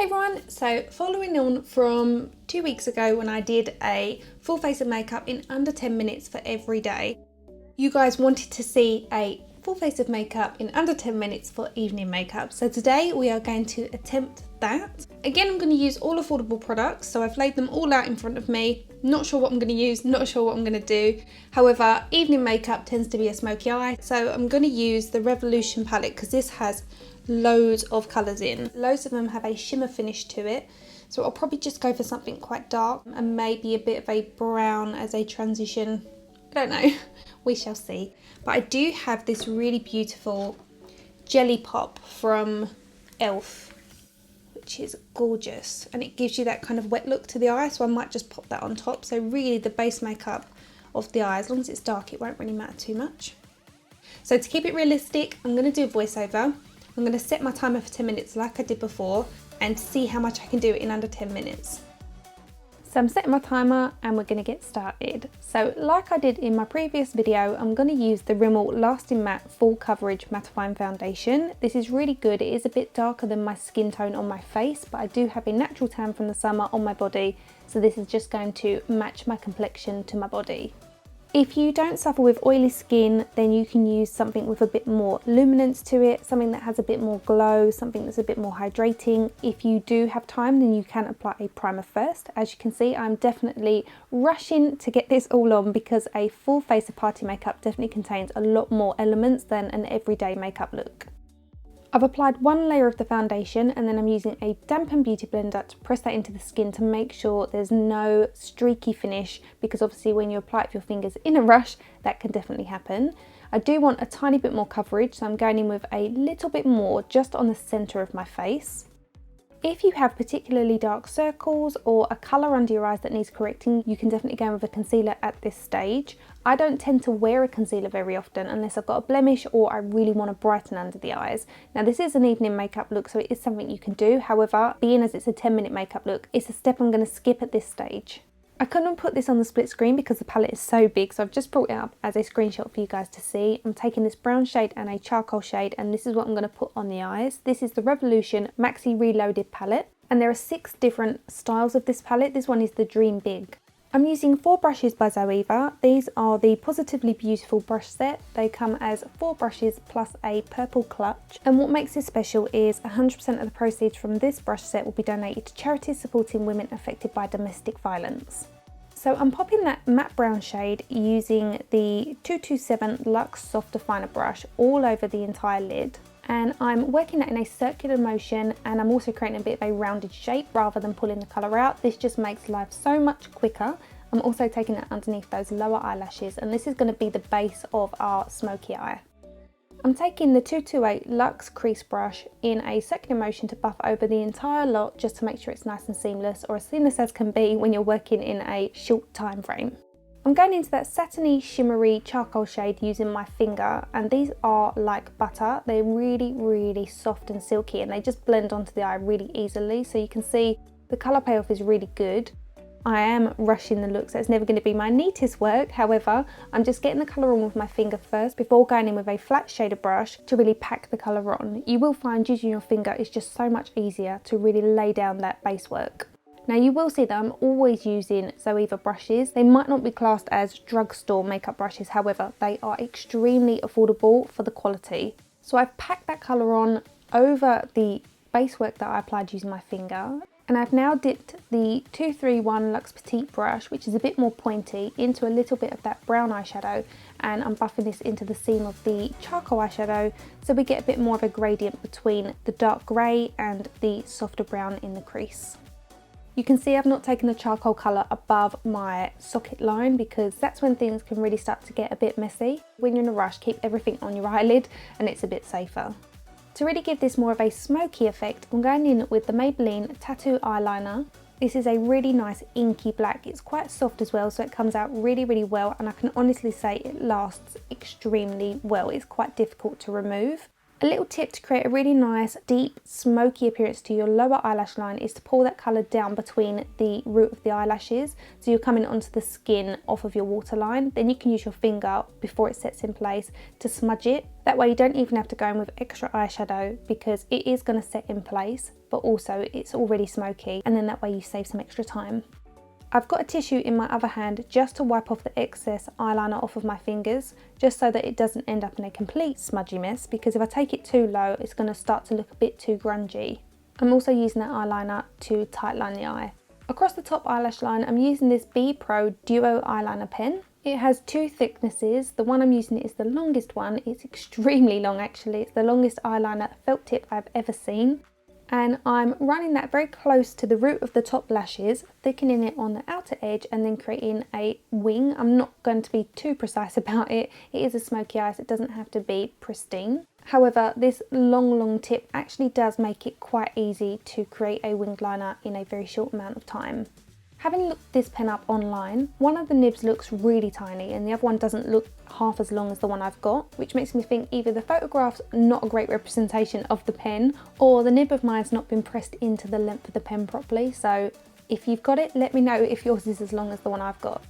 Hey everyone, so following on from 2 weeks ago when I did a full face of makeup in under 10 minutes for every day, you guys wanted to see a full face of makeup in under 10 minutes for evening makeup. So today we are going to attempt that. Again, I'm going to use all affordable products, so I've laid them all out in front of me. Not sure what I'm going to use, not sure what I'm going to do. However, evening makeup tends to be a smoky eye, so I'm going to use the Revolution palette because this has loads of colours in. Loads of them have a shimmer finish to it, so I'll probably just go for something quite dark and maybe a bit of a brown as a transition. I don't know, we shall see. But I do have this really beautiful jelly pop from e.l.f, which is gorgeous, and it gives you that kind of wet look to the eye, so I might just pop that on top. So really the base makeup of the eye, as long as it's dark, it won't really matter too much. So to keep it realistic, I'm going to do a voiceover. I'm going to set my timer for 10 minutes like I did before and see how much I can do in under 10 minutes. So I'm setting my timer and we're going to get started. So like I did in my previous video, I'm going to use the Rimmel Lasting Matte Full Coverage Mattifying Foundation. This is really good. It is a bit darker than my skin tone on my face, but I do have a natural tan from the summer on my body, so this is just going to match my complexion to my body. If you don't suffer with oily skin, then you can use something with a bit more luminance to it, something that has a bit more glow, something that's a bit more hydrating. If you do have time, then you can apply a primer first. As you can see, I'm definitely rushing to get this all on because a full face of party makeup definitely contains a lot more elements than an everyday makeup look. I've applied one layer of the foundation and then I'm using a damp and beauty blender to press that into the skin to make sure there's no streaky finish, because obviously when you apply it with your fingers in a rush, that can definitely happen. I do want a tiny bit more coverage, so I'm going in with a little bit more just on the centre of my face. If you have particularly dark circles or a colour under your eyes that needs correcting, you can definitely go in with a concealer at this stage. I don't tend to wear a concealer very often unless I've got a blemish or I really want to brighten under the eyes. Now this is an evening makeup look, so it is something you can do. However, being as it's a 10-minute makeup look, it's a step I'm going to skip at this stage. I couldn't put this on the split screen because the palette is so big, so I've just brought it up as a screenshot for you guys to see. I'm taking this brown shade and a charcoal shade, and this is what I'm going to put on the eyes. This is the Revolution Maxi Reloaded palette, and there are 6 different styles of this palette. This one is the Dream Big. I'm using 4 brushes by ZOEVA. These are the Positively Beautiful brush set. They come as 4 brushes plus a purple clutch. And what makes this special is 100% of the proceeds from this brush set will be donated to charities supporting women affected by domestic violence. So I'm popping that matte brown shade using the 227 Luxe Soft Definer brush all over the entire lid. And I'm working that in a circular motion, and I'm also creating a bit of a rounded shape rather than pulling the colour out. This just makes life so much quicker. I'm also taking it underneath those lower eyelashes, and this is going to be the base of our smoky eye. I'm taking the 228 Luxe Crease brush in a circular motion to buff over the entire lot just to make sure it's nice and seamless, or as seamless as can be when you're working in a short time frame. I'm going into that satiny, shimmery charcoal shade using my finger, and these are like butter. They're really, really soft and silky, and they just blend onto the eye really easily, so you can see the colour payoff is really good. I am rushing the look, so it's never going to be my neatest work. However, I'm just getting the colour on with my finger first before going in with a flat shader brush to really pack the colour on. You will find using your finger is just so much easier to really lay down that base work. Now you will see that I'm always using ZOEVA brushes. They might not be classed as drugstore makeup brushes, however, they are extremely affordable for the quality. So I've packed that colour on over the base work that I applied using my finger. And I've now dipped the 231 Luxe Petite brush, which is a bit more pointy, into a little bit of that brown eyeshadow, and I'm buffing this into the seam of the charcoal eyeshadow so we get a bit more of a gradient between the dark grey and the softer brown in the crease. You can see I've not taken the charcoal colour above my socket line because that's when things can really start to get a bit messy. When you're in a rush, keep everything on your eyelid and it's a bit safer. To really give this more of a smoky effect, I'm going in with the Maybelline Tattoo Eyeliner. This is a really nice inky black. It's quite soft as well, so it comes out really, really well, and I can honestly say it lasts extremely well. It's quite difficult to remove. A little tip to create a really nice, deep, smoky appearance to your lower eyelash line is to pull that colour down between the root of the eyelashes. So you're coming onto the skin off of your waterline. Then you can use your finger before it sets in place to smudge it. That way you don't even have to go in with extra eyeshadow because it is going to set in place, but also it's already smoky, and then that way you save some extra time. I've got a tissue in my other hand just to wipe off the excess eyeliner off of my fingers, just so that it doesn't end up in a complete smudgy mess, because if I take it too low, it's going to start to look a bit too grungy. I'm also using that eyeliner to tightline the eye. Across the top eyelash line, I'm using this B Pro Duo Eyeliner pen. It has two thicknesses. The one I'm using is the longest one. It's extremely long actually. It's the longest eyeliner felt tip I've ever seen. And I'm running that very close to the root of the top lashes, thickening it on the outer edge and then creating a wing. I'm not going to be too precise about it. It is a smoky eye, so it doesn't have to be pristine. However, this long tip actually does make it quite easy to create a winged liner in a very short amount of time. Having looked this pen up online, one of the nibs looks really tiny and the other one doesn't look half as long as the one I've got, which makes me think either the photograph's not a great representation of the pen, or the nib of mine's not been pressed into the length of the pen properly. So if you've got it, let me know if yours is as long as the one I've got.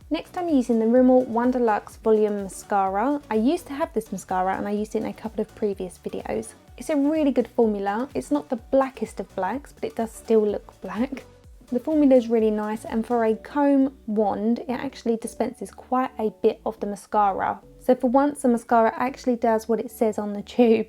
Next I'm using the Rimmel Wonderluxe Volume Mascara. I used to have this mascara and I used it in a couple of previous videos. It's a really good formula. It's not the blackest of blacks, but it does still look black. The formula is really nice, and for a comb wand it actually dispenses quite a bit of the mascara. So for once the mascara actually does what it says on the tube.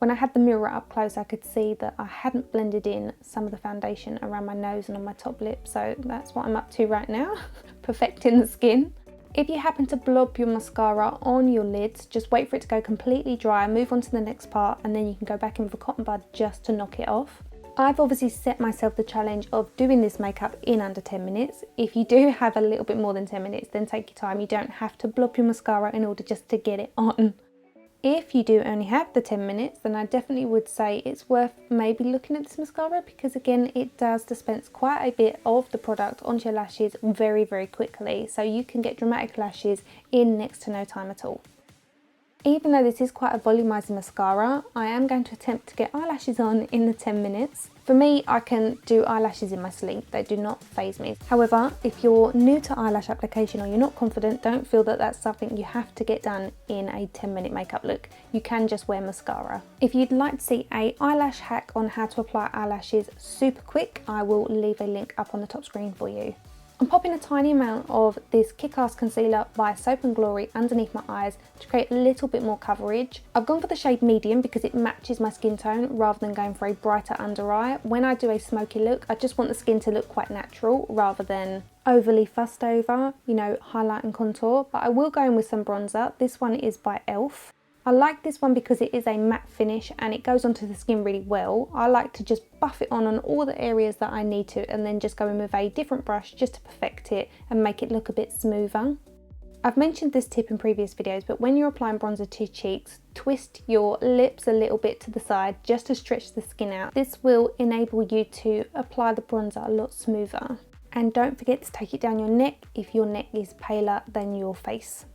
When I had the mirror up close I could see that I hadn't blended in some of the foundation around my nose and on my top lip, so that's what I'm up to right now, perfecting the skin. If you happen to blob your mascara on your lids, just wait for it to go completely dry, move on to the next part, and then you can go back in with a cotton bud just to knock it off. I've obviously set myself the challenge of doing this makeup in under 10 minutes. If you do have a little bit more than 10 minutes, then take your time. You don't have to blob your mascara in order just to get it on. If you do only have the 10 minutes, then I definitely would say it's worth maybe looking at this mascara, because again, it does dispense quite a bit of the product onto your lashes very quickly. So you can get dramatic lashes in next to no time at all. Even though this is quite a volumizing mascara, I am going to attempt to get eyelashes on in the 10 minutes. For me, I can do eyelashes in my sleep. They do not faze me. However, if you're new to eyelash application or you're not confident, don't feel that that's something you have to get done in a 10-minute makeup look. You can just wear mascara. If you'd like to see an eyelash hack on how to apply eyelashes super quick, I will leave a link up on the top screen for you. I'm popping a tiny amount of this Kick-Ass Concealer by Soap & Glory underneath my eyes to create a little bit more coverage. I've gone for the shade medium because it matches my skin tone rather than going for a brighter under eye. When I do a smoky look, I just want the skin to look quite natural rather than overly fussed over, you know, highlight and contour. But I will go in with some bronzer. This one is by e.l.f. I like this one because it is a matte finish and it goes onto the skin really well. I like to just buff it on all the areas that I need to, and then just go in with a different brush just to perfect it and make it look a bit smoother. I've mentioned this tip in previous videos, but when you're applying bronzer to your cheeks, twist your lips a little bit to the side just to stretch the skin out. This will enable you to apply the bronzer a lot smoother. And don't forget to take it down your neck if your neck is paler than your face.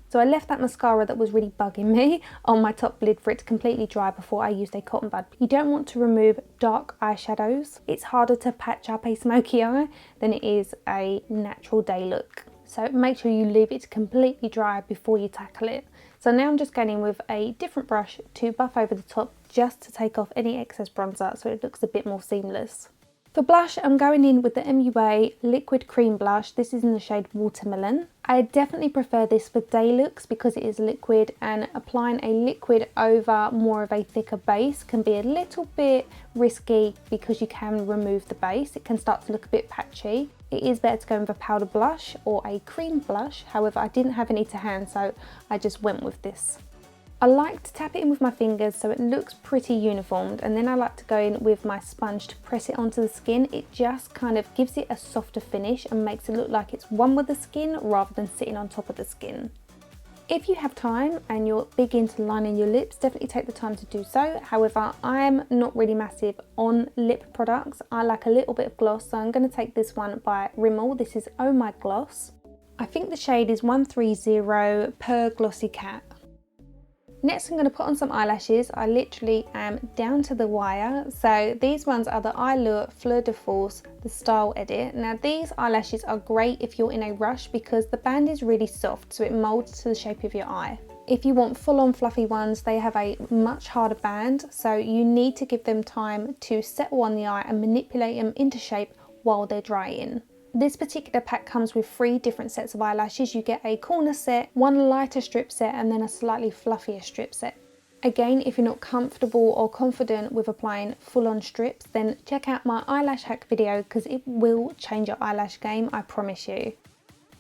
So I left that mascara that was really bugging me on my top lid for it to completely dry before I used a cotton bud. You don't want to remove dark eyeshadows. It's harder to patch up a smoky eye than it is a natural day look. So make sure you leave it to completely dry before you tackle it. So now I'm just going in with a different brush to buff over the top just to take off any excess bronzer so it looks a bit more seamless. For blush, I'm going in with the MUA Liquid Cream Blush. This is in the shade Watermelon. I definitely prefer this for day looks because it is liquid, and applying a liquid over more of a thicker base can be a little bit risky because you can remove the base. It can start to look a bit patchy. It is better to go with a powder blush or a cream blush. However, I didn't have any to hand, so I just went with this. I like to tap it in with my fingers so it looks pretty uniformed, and then I like to go in with my sponge to press it onto the skin. It just kind of gives it a softer finish and makes it look like it's one with the skin rather than sitting on top of the skin. If you have time and you're big into lining your lips, definitely take the time to do so. However, I'm not really massive on lip products. I like a little bit of gloss, so I'm going to take this one by Rimmel. This is Oh My Gloss. I think the shade is 130 Purrr Glossy Cat. Next I'm going to put on some eyelashes. I literally am down to the wire. So these ones are the Allure Fleur de Force, the Style Edit. Now these eyelashes are great if you're in a rush because the band is really soft, so it molds to the shape of your eye. If you want full-on fluffy ones, they have a much harder band, so you need to give them time to settle on the eye and manipulate them into shape while they're drying. This particular pack comes with 3 different sets of eyelashes. You get a corner set, 1 lighter strip set, and then a slightly fluffier strip set. Again, if you're not comfortable or confident with applying full-on strips, then check out my eyelash hack video because it will change your eyelash game, I promise you.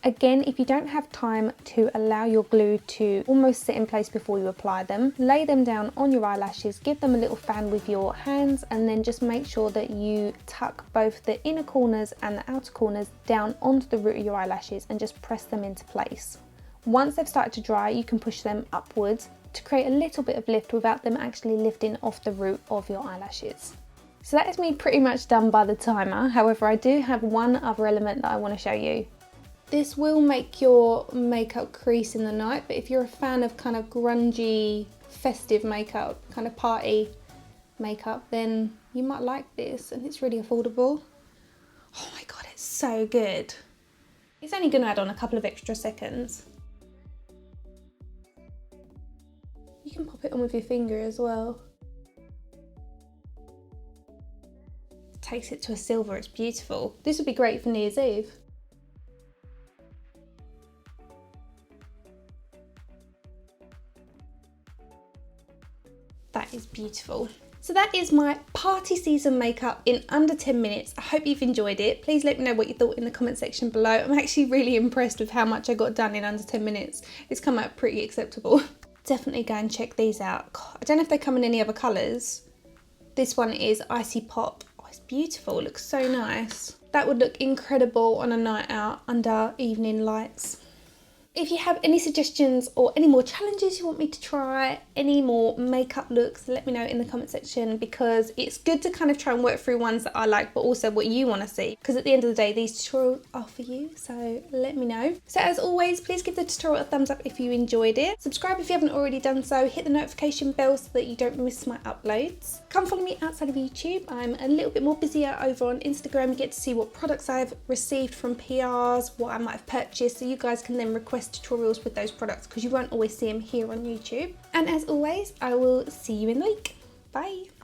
Again, if you don't have time to allow your glue to almost sit in place before you apply them, lay them down on your eyelashes, give them a little fan with your hands, and then just make sure that you tuck both the inner corners and the outer corners down onto the root of your eyelashes and just press them into place. Once they've started to dry, you can push them upwards to create a little bit of lift without them actually lifting off the root of your eyelashes. So that is me pretty much done by the timer. However, I do have one other element that I want to show you. This will make your makeup crease in the night, but if you're a fan of kind of grungy, festive makeup, kind of party makeup, then you might like this, and it's really affordable. Oh my god, it's so good. It's only going to add on a couple of extra seconds. You can pop it on with your finger as well. It takes it to a silver, it's beautiful. This would be great for New Year's Eve. That is beautiful. So that is my party season makeup in under 10 minutes. I hope you've enjoyed it. Please let me know what you thought in the comment section below. I'm actually really impressed with how much I got done in under 10 minutes. It's come out pretty acceptable. Definitely go and check these out. God, I don't know if they come in any other colours. This one is Icy Pop. Oh, it's beautiful. It looks so nice. That would look incredible on a night out under evening lights. If you have any suggestions or any more challenges you want me to try, any more makeup looks, let me know in the comment section, because it's good to kind of try and work through ones that I like, but also what you want to see, because at the end of the day these tutorials are for you, so let me know. So as always, please give the tutorial a thumbs up if you enjoyed it. Subscribe if you haven't already done so, hit the notification bell so that you don't miss my uploads. Come follow me outside of YouTube. I'm a little bit more busier over on Instagram. You get to see what products I've received from PRs, what I might have purchased, so you guys can then request tutorials with those products because you won't always see them here on YouTube. And as always, I will see you in the week. Bye.